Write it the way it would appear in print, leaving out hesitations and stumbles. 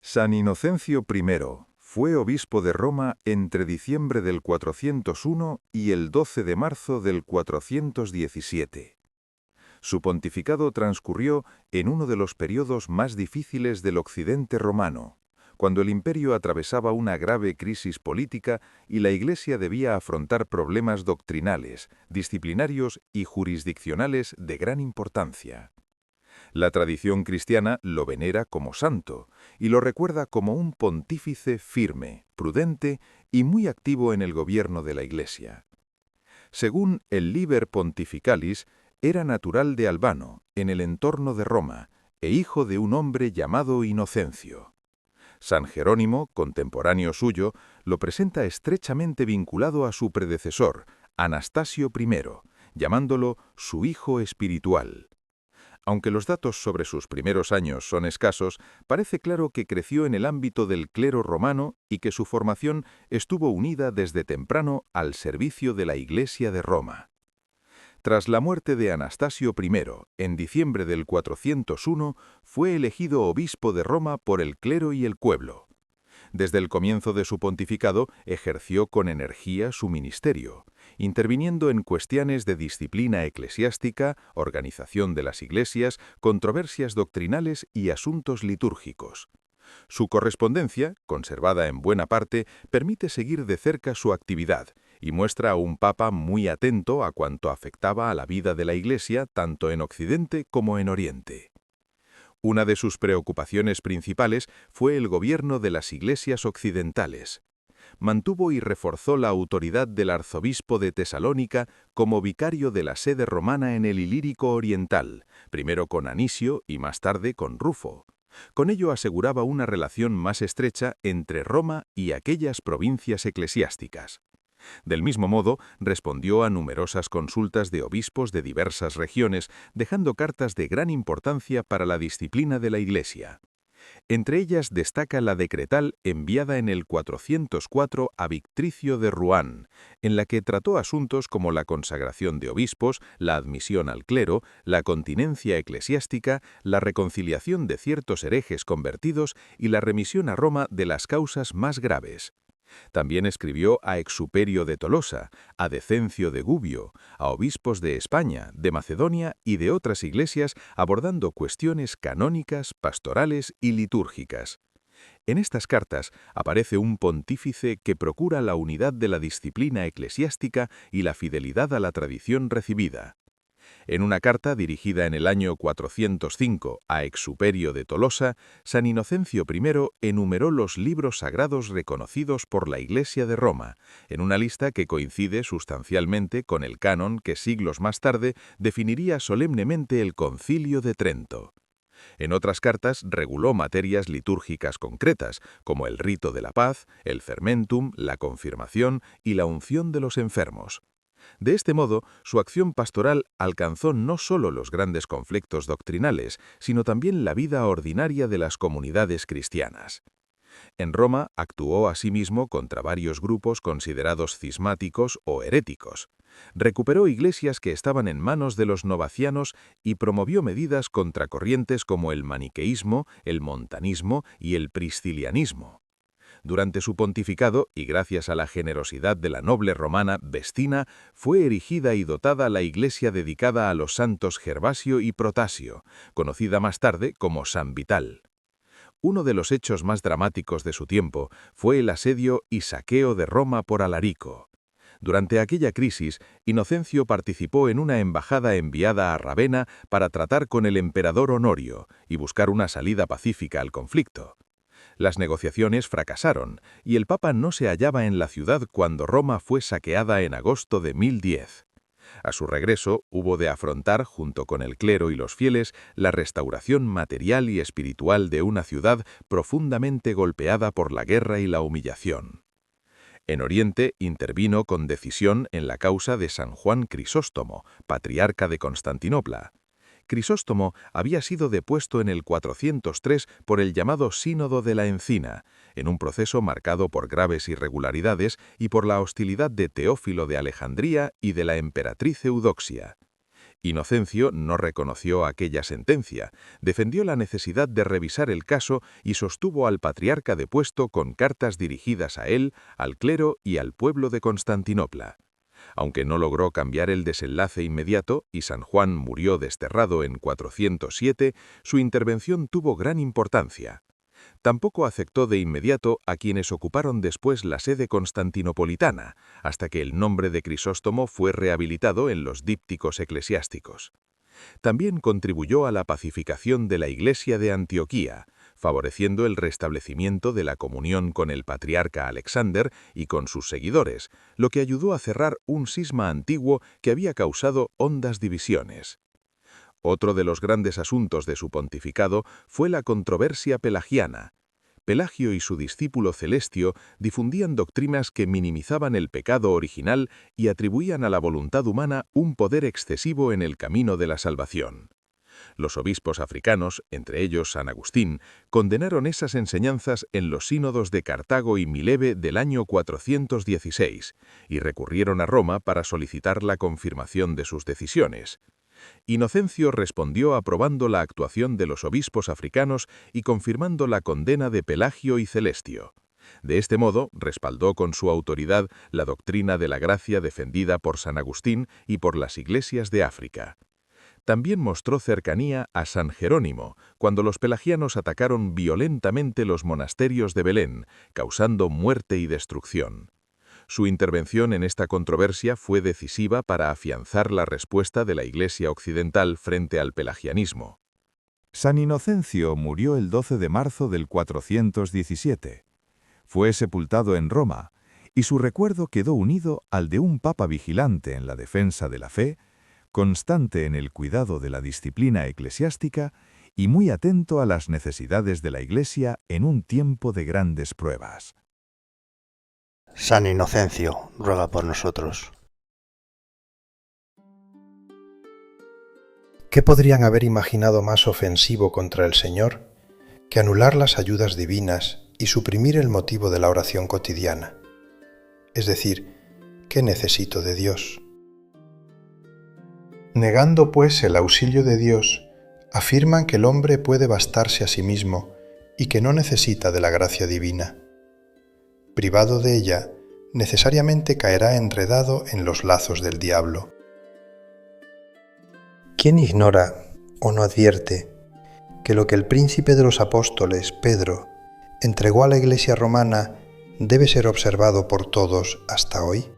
San Inocencio I fue obispo de Roma entre diciembre del 401 y el 12 de marzo del 417. Su pontificado transcurrió en uno de los periodos más difíciles del occidente romano, cuando el imperio atravesaba una grave crisis política y la Iglesia debía afrontar problemas doctrinales, disciplinarios y jurisdiccionales de gran importancia. La tradición cristiana lo venera como santo y lo recuerda como un pontífice firme, prudente y muy activo en el gobierno de la Iglesia. Según el Liber Pontificalis, era natural de Albano, en el entorno de Roma, e hijo de un hombre llamado Inocencio. San Jerónimo, contemporáneo suyo, lo presenta estrechamente vinculado a su predecesor, Anastasio I, llamándolo su hijo espiritual. Aunque los datos sobre sus primeros años son escasos, parece claro que creció en el ámbito del clero romano y que su formación estuvo unida desde temprano al servicio de la Iglesia de Roma. Tras la muerte de Anastasio I, en diciembre del 401, fue elegido obispo de Roma por el clero y el pueblo. Desde el comienzo de su pontificado ejerció con energía su ministerio, interviniendo en cuestiones de disciplina eclesiástica, organización de las iglesias, controversias doctrinales y asuntos litúrgicos. Su correspondencia, conservada en buena parte, permite seguir de cerca su actividad y muestra a un papa muy atento a cuanto afectaba a la vida de la Iglesia tanto en Occidente como en Oriente. Una de sus preocupaciones principales fue el gobierno de las iglesias occidentales. Mantuvo y reforzó la autoridad del arzobispo de Tesalónica como vicario de la sede romana en el Ilírico Oriental, primero con Anisio y más tarde con Rufo. Con ello aseguraba una relación más estrecha entre Roma y aquellas provincias eclesiásticas. Del mismo modo, respondió a numerosas consultas de obispos de diversas regiones, dejando cartas de gran importancia para la disciplina de la Iglesia. Entre ellas destaca la decretal enviada en el 404 a Victricio de Rouen, en la que trató asuntos como la consagración de obispos, la admisión al clero, la continencia eclesiástica, la reconciliación de ciertos herejes convertidos y la remisión a Roma de las causas más graves. También escribió a Exuperio de Tolosa, a Decencio de Gubbio, a obispos de España, de Macedonia y de otras iglesias, abordando cuestiones canónicas, pastorales y litúrgicas. En estas cartas aparece un pontífice que procura la unidad de la disciplina eclesiástica y la fidelidad a la tradición recibida. En una carta dirigida en el año 405 a Exuperio de Tolosa, San Inocencio I enumeró los libros sagrados reconocidos por la Iglesia de Roma, en una lista que coincide sustancialmente con el canon que siglos más tarde definiría solemnemente el Concilio de Trento. En otras cartas reguló materias litúrgicas concretas, como el rito de la paz, el fermentum, la confirmación y la unción de los enfermos. De este modo, su acción pastoral alcanzó no solo los grandes conflictos doctrinales, sino también la vida ordinaria de las comunidades cristianas. En Roma actuó asimismo contra varios grupos considerados cismáticos o heréticos. Recuperó iglesias que estaban en manos de los novacianos y promovió medidas contra corrientes como el maniqueísmo, el montanismo y el priscilianismo. Durante su pontificado, y gracias a la generosidad de la noble romana Vestina, fue erigida y dotada la iglesia dedicada a los santos Gervasio y Protasio, conocida más tarde como San Vital. Uno de los hechos más dramáticos de su tiempo fue el asedio y saqueo de Roma por Alarico. Durante aquella crisis, Inocencio participó en una embajada enviada a Ravenna para tratar con el emperador Honorio y buscar una salida pacífica al conflicto. Las negociaciones fracasaron y el Papa no se hallaba en la ciudad cuando Roma fue saqueada en agosto de 1010. A su regreso, hubo de afrontar, junto con el clero y los fieles, la restauración material y espiritual de una ciudad profundamente golpeada por la guerra y la humillación. En Oriente intervino con decisión en la causa de San Juan Crisóstomo, patriarca de Constantinopla. Crisóstomo había sido depuesto en el 403 por el llamado Sínodo de la Encina, en un proceso marcado por graves irregularidades y por la hostilidad de Teófilo de Alejandría y de la emperatriz Eudoxia. Inocencio no reconoció aquella sentencia, defendió la necesidad de revisar el caso y sostuvo al patriarca depuesto con cartas dirigidas a él, al clero y al pueblo de Constantinopla. Aunque no logró cambiar el desenlace inmediato y San Juan murió desterrado en 407, su intervención tuvo gran importancia. Tampoco afectó de inmediato a quienes ocuparon después la sede constantinopolitana, hasta que el nombre de Crisóstomo fue rehabilitado en los dípticos eclesiásticos. También contribuyó a la pacificación de la Iglesia de Antioquía, favoreciendo el restablecimiento de la comunión con el patriarca Alexander y con sus seguidores, lo que ayudó a cerrar un cisma antiguo que había causado hondas divisiones. Otro de los grandes asuntos de su pontificado fue la controversia pelagiana. Pelagio y su discípulo Celestio difundían doctrinas que minimizaban el pecado original y atribuían a la voluntad humana un poder excesivo en el camino de la salvación. Los obispos africanos, entre ellos San Agustín, condenaron esas enseñanzas en los sínodos de Cartago y Mileve del año 416 y recurrieron a Roma para solicitar la confirmación de sus decisiones. Inocencio respondió aprobando la actuación de los obispos africanos y confirmando la condena de Pelagio y Celestio. De este modo, respaldó con su autoridad la doctrina de la gracia defendida por San Agustín y por las iglesias de África. También mostró cercanía a San Jerónimo, cuando los pelagianos atacaron violentamente los monasterios de Belén, causando muerte y destrucción. Su intervención en esta controversia fue decisiva para afianzar la respuesta de la Iglesia occidental frente al pelagianismo. San Inocencio murió el 12 de marzo del 417. Fue sepultado en Roma, y su recuerdo quedó unido al de un papa vigilante en la defensa de la fe, constante en el cuidado de la disciplina eclesiástica y muy atento a las necesidades de la Iglesia en un tiempo de grandes pruebas. San Inocencio, ruega por nosotros. ¿Qué podrían haber imaginado más ofensivo contra el Señor que anular las ayudas divinas y suprimir el motivo de la oración cotidiana? Es decir, ¿qué necesito de Dios? Negando, pues, el auxilio de Dios, afirman que el hombre puede bastarse a sí mismo y que no necesita de la gracia divina. Privado de ella, necesariamente caerá enredado en los lazos del diablo. ¿Quién ignora o no advierte que lo que el príncipe de los apóstoles, Pedro, entregó a la Iglesia romana debe ser observado por todos hasta hoy?